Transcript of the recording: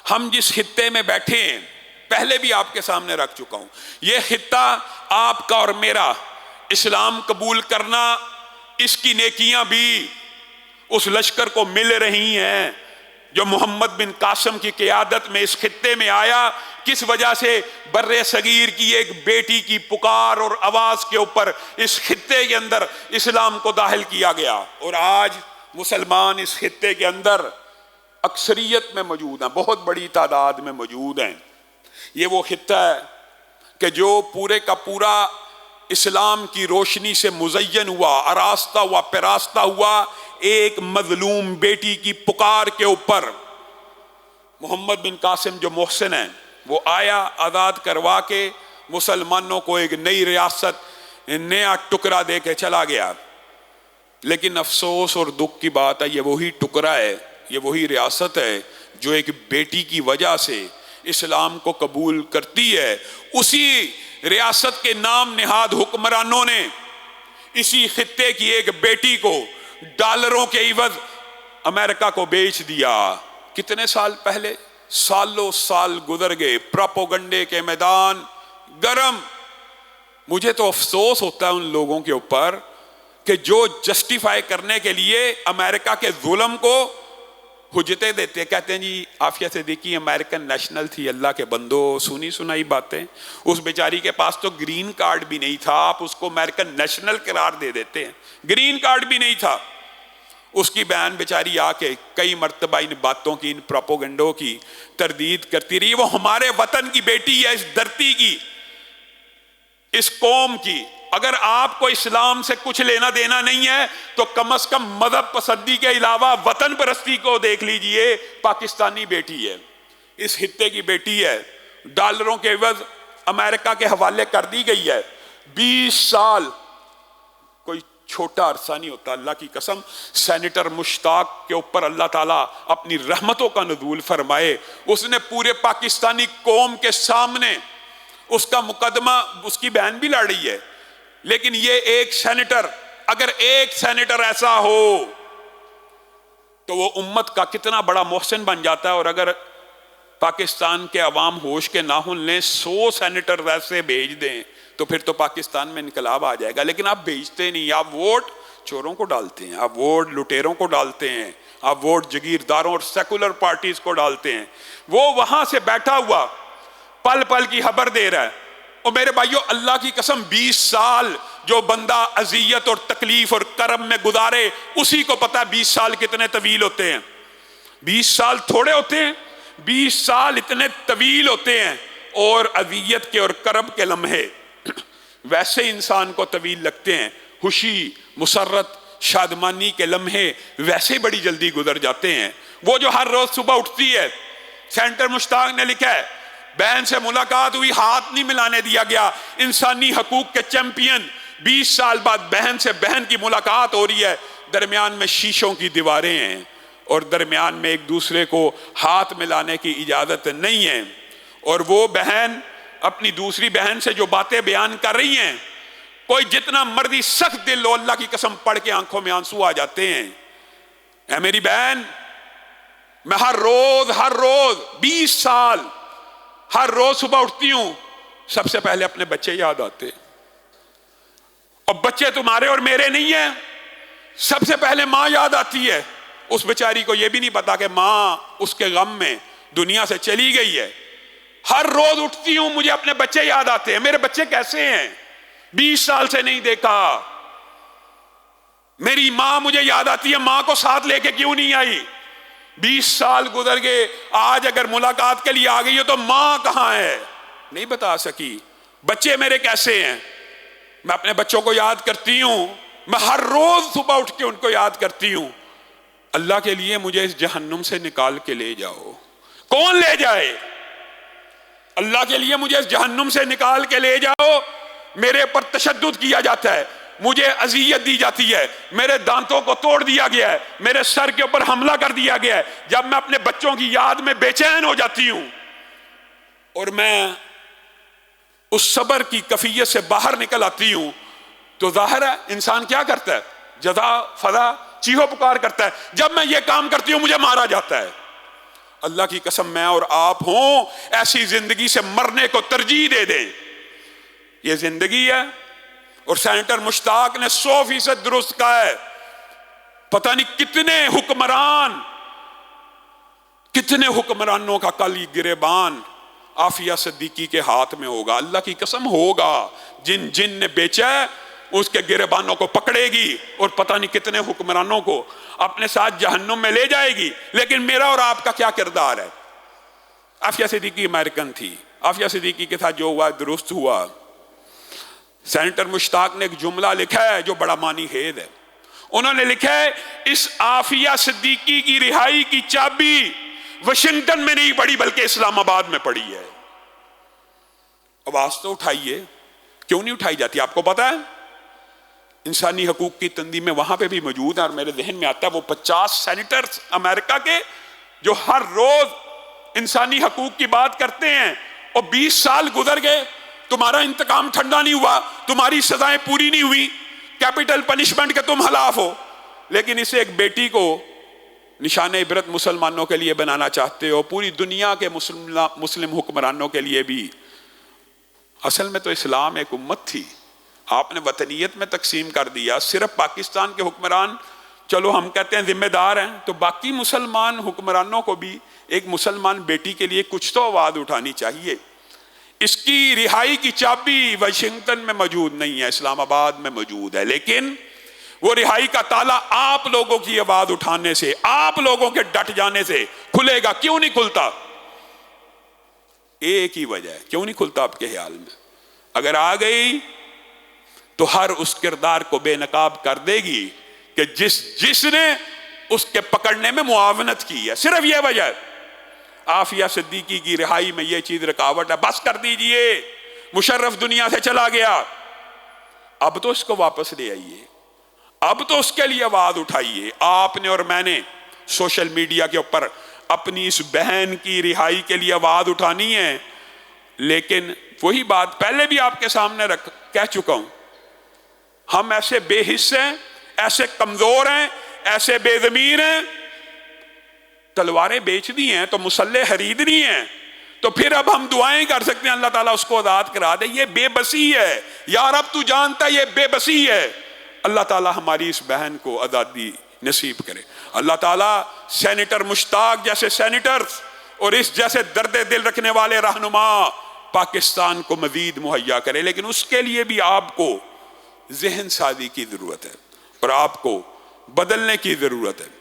ہم جس خطے میں بیٹھے ہیں پہلے بھی آپ کے سامنے رکھ چکا ہوں، یہ خطہ آپ کا اور میرا، اسلام قبول کرنا، اس کی نیکیاں بھی اس لشکر کو مل رہی ہیں جو محمد بن قاسم کی قیادت میں اس خطے میں آیا۔ کس وجہ سے؟ بر صغیر کی ایک بیٹی کی پکار اور آواز کے اوپر اس خطے کے اندر اسلام کو داخل کیا گیا، اور آج مسلمان اس خطے کے اندر اکثریت میں موجود ہیں، بہت بڑی تعداد میں موجود ہیں۔ یہ وہ خطہ ہے کہ جو پورے کا پورا اسلام کی روشنی سے مزین ہوا، آراستہ ہوا، پیراستہ ہوا ایک مظلوم بیٹی کی پکار کے اوپر۔ محمد بن قاسم جو محسن ہیں وہ آیا، آزاد کروا کے مسلمانوں کو ایک نئی ریاست، نیا ٹکڑا دے کے چلا گیا۔ لیکن افسوس اور دکھ کی بات ہے، یہ وہی ٹکڑا ہے، یہ وہی ریاست ہے جو ایک بیٹی کی وجہ سے اسلام کو قبول کرتی ہے۔ اسی ریاست کے نام نہاد حکمرانوں نے اسی خطے کی ایک بیٹی کو ڈالروں کے عوض امریکہ کو بیچ دیا۔ کتنے سال پہلے؟ سالوں سال گزر گئے، پروپیگنڈے کے میدان گرم۔ مجھے تو افسوس ہوتا ہے ان لوگوں کے اوپر کہ جو جسٹیفائی کرنے کے لیے امریکہ کے ظلم کو حجتیں دیتے، کہتے ہیں جی عافیہ صدیقی امریکن نیشنل تھی، اللہ کے بندو، سنی سنائی باتیں۔ اس بیچاری کے پاس تو گرین کارڈ بھی نہیں تھا، آپ اس کو امریکن نیشنل قرار دے دیتے ہیں، گرین کارڈ بھی نہیں تھا۔ اس کی بہن بیچاری آ کے کئی مرتبہ ان باتوں کی، ان پروپیگنڈوں کی تردید کرتی رہی۔ وہ ہمارے وطن کی بیٹی ہے، اس دھرتی کی، اس قوم کی۔ اگر آپ کو اسلام سے کچھ لینا دینا نہیں ہے تو کم از کم مذہب پسندی کے علاوہ وطن پرستی کو دیکھ لیجئے۔ پاکستانی بیٹی ہے، اس خطے کی بیٹی ہے، ڈالروں کے عوض امریکہ کے حوالے کر دی گئی ہے۔ 20 سال کوئی چھوٹا عرصہ نہیں ہوتا، اللہ کی قسم۔ سینیٹر مشتاق کے اوپر اللہ تعالیٰ اپنی رحمتوں کا نزول فرمائے، اس نے پورے پاکستانی قوم کے سامنے اس کا مقدمہ، اس کی بہن بھی لڑ رہی ہے، لیکن یہ ایک سینیٹر، اگر ایک سینیٹر ایسا ہو تو وہ امت کا کتنا بڑا محسن بن جاتا ہے۔ اور اگر پاکستان کے عوام ہوش کے ناخن لیں، 100 سینیٹر ویسے بھیج دیں تو پھر تو پاکستان میں انقلاب آ جائے گا۔ لیکن آپ بھیجتے نہیں، آپ ووٹ چوروں کو ڈالتے ہیں، آپ ووٹ لٹیروں کو ڈالتے ہیں، آپ ووٹ جگیرداروں اور سیکولر پارٹیز کو ڈالتے ہیں۔ وہ وہاں سے بیٹھا ہوا پل پل کی خبر دے رہا ہے۔ اور میرے بھائیو، اللہ کی قسم 20 سال جو بندہ اذیت اور تکلیف اور کرم میں گزارے، اسی کو پتا 20 سال کتنے طویل ہوتے ہیں۔ 20 سال تھوڑے ہوتے ہیں، 20 سال اتنے طویل ہوتے ہیں۔ اور اذیت کے اور کرب کے لمحے ویسے انسان کو طویل لگتے ہیں، خوشی، مسرت، شادمانی کے لمحے ویسے بڑی جلدی گزر جاتے ہیں۔ وہ جو ہر روز صبح اٹھتی ہے، سینٹر مشتاق نے لکھا ہے، بہن سے ملاقات ہوئی، ہاتھ نہیں ملانے دیا گیا۔ انسانی حقوق کے چیمپئن، 20 سال بعد بہن سے بہن کی ملاقات ہو رہی ہے، درمیان میں شیشوں کی دیواریں ہیں اور درمیان میں ایک دوسرے کو ہاتھ ملانے کی اجازت نہیں ہے۔ اور وہ بہن اپنی دوسری بہن سے جو باتیں بیان کر رہی ہیں، کوئی جتنا مرضی سخت دل ہو، اللہ کی قسم پڑھ کے آنکھوں میں آنسو آ جاتے ہیں۔ اے میری بہن، میں ہر روز 20 سال ہر روز صبح اٹھتی ہوں، سب سے پہلے اپنے بچے یاد آتے، اور بچے تمہارے اور میرے نہیں ہیں، سب سے پہلے ماں یاد آتی ہے۔ اس بیچاری کو یہ بھی نہیں پتا کہ ماں اس کے غم میں دنیا سے چلی گئی ہے۔ ہر روز اٹھتی ہوں، مجھے اپنے بچے یاد آتے ہیں، میرے بچے کیسے ہیں، 20 سال سے نہیں دیکھا۔ میری ماں مجھے یاد آتی ہے، ماں کو ساتھ لے کے کیوں نہیں آئی؟ 20 سال گزر گئے، آج اگر ملاقات کے لیے آ گئی ہو تو ماں کہاں ہے؟ نہیں بتا سکی۔ بچے میرے کیسے ہیں؟ میں اپنے بچوں کو یاد کرتی ہوں، میں ہر روز صبح اٹھ کے ان کو یاد کرتی ہوں۔ اللہ کے لیے مجھے اس جہنم سے نکال کے لے جاؤ۔ کون لے جائے؟ اللہ کے لیے مجھے اس جہنم سے نکال کے لے جاؤ۔ میرے پر تشدد کیا جاتا ہے، مجھے اذیت دی جاتی ہے، میرے دانتوں کو توڑ دیا گیا ہے، میرے سر کے اوپر حملہ کر دیا گیا ہے۔ جب میں اپنے بچوں کی یاد میں بے چین ہو جاتی ہوں اور میں اس صبر کی کیفیت سے باہر نکل آتی ہوں، تو ظاہر ہے انسان کیا کرتا ہے؟ جزا فضا چیخو پکار کرتا ہے۔ جب میں یہ کام کرتی ہوں مجھے مارا جاتا ہے۔ اللہ کی قسم میں اور آپ ہوں ایسی زندگی سے مرنے کو ترجیح دے دیں. یہ زندگی ہے. اور سینیٹر مشتاق نے 100% درست کہا ہے. پتہ نہیں کتنے حکمرانوں کا کل یہ گریبان عافیہ صدیقی کے ہاتھ میں ہوگا. اللہ کی قسم ہوگا. جن نے بیچا ہے اس کے گریبانوں کو پکڑے گی اور پتہ نہیں کتنے حکمرانوں کو اپنے ساتھ جہنم میں لے جائے گی. لیکن میرا اور آپ کا کیا کردار ہے؟ عافیہ صدیقی امریکن تھی. عافیہ صدیقی کے ساتھ جو ہوا درست ہوا. سینیٹر مشتاق نے ایک جملہ لکھا ہے جو بڑا معنی خیز ہے. انہوں نے لکھا ہے اس عافیہ صدیقی کی رہائی کی چابی واشنگٹن میں نہیں پڑی بلکہ اسلام آباد میں پڑی ہے. آواز تو اٹھائیے. کیوں نہیں اٹھائی جاتی؟ آپ کو پتا ہے انسانی حقوق کی تنظیمیں وہاں پہ بھی موجود ہیں. اور میرے ذہن میں آتا ہے وہ 50 سینیٹرز امریکہ کے جو ہر روز انسانی حقوق کی بات کرتے ہیں. اور 20 سال گزر گئے, تمہارا انتقام ٹھنڈا نہیں ہوا, تمہاری سزائیں پوری نہیں ہوئی, کیپٹل پنشمنٹ کے تم خلاف ہو. لیکن اسے ایک بیٹی کو نشان عبرت مسلمانوں کے لیے بنانا چاہتے ہو, پوری دنیا کے مسلم حکمرانوں کے لیے بھی. اصل میں تو اسلام ایک امت تھی, آپ نے وطنیت میں تقسیم کر دیا. صرف پاکستان کے حکمران چلو ہم کہتے ہیں ذمہ دار ہیں, تو باقی مسلمان حکمرانوں کو بھی ایک مسلمان بیٹی کے لیے کچھ تو آواز اٹھانی چاہیے. اس کی رہائی کی چابی واشنگٹن میں موجود نہیں ہے, اسلام آباد میں موجود ہے. لیکن وہ رہائی کا تالا آپ لوگوں کی آواز اٹھانے سے, آپ لوگوں کے ڈٹ جانے سے کھلے گا. کیوں نہیں کھلتا؟ ایک ہی وجہ ہے کیوں نہیں کھلتا آپ کے خیال میں. اگر آ گئی تو ہر اس کردار کو بے نقاب کر دے گی کہ جس نے اس کے پکڑنے میں معاونت کی ہے. صرف یہ وجہ ہے. عافیہ صدیقی کی رہائی میں یہ چیز رکاوٹ ہے. بس کر دیجئے, مشرف دنیا سے چلا گیا, اب تو اس کو واپس لے آئیے, اب تو اس کے لیے آواز اٹھائیے. آپ نے اور میں نے سوشل میڈیا کے اوپر اپنی اس بہن کی رہائی کے لیے آواز اٹھانی ہے. لیکن وہی بات پہلے بھی آپ کے سامنے کہہ چکا ہوں, ہم ایسے بے حس ہیں, ایسے کمزور ہیں, ایسے بے ضمیر ہیں. تلواریں بیچ دی ہیں تو مسلح خریدنی ہیں, تو پھر اب ہم دعائیں کر سکتے ہیں اللہ تعالیٰ اس کو آزاد کرا دے. یہ بے بسی ہے یا رب تو جانتا ہے, یہ بے بسی ہے. اللہ تعالیٰ ہماری اس بہن کو آزادی نصیب کرے. اللہ تعالیٰ سینیٹر مشتاق جیسے سینیٹرز اور اس جیسے درد دل رکھنے والے رہنما پاکستان کو مزید مہیا کرے. لیکن اس کے لیے بھی آپ کو ذہن سازی کی ضرورت ہے اور آپ کو بدلنے کی ضرورت ہے.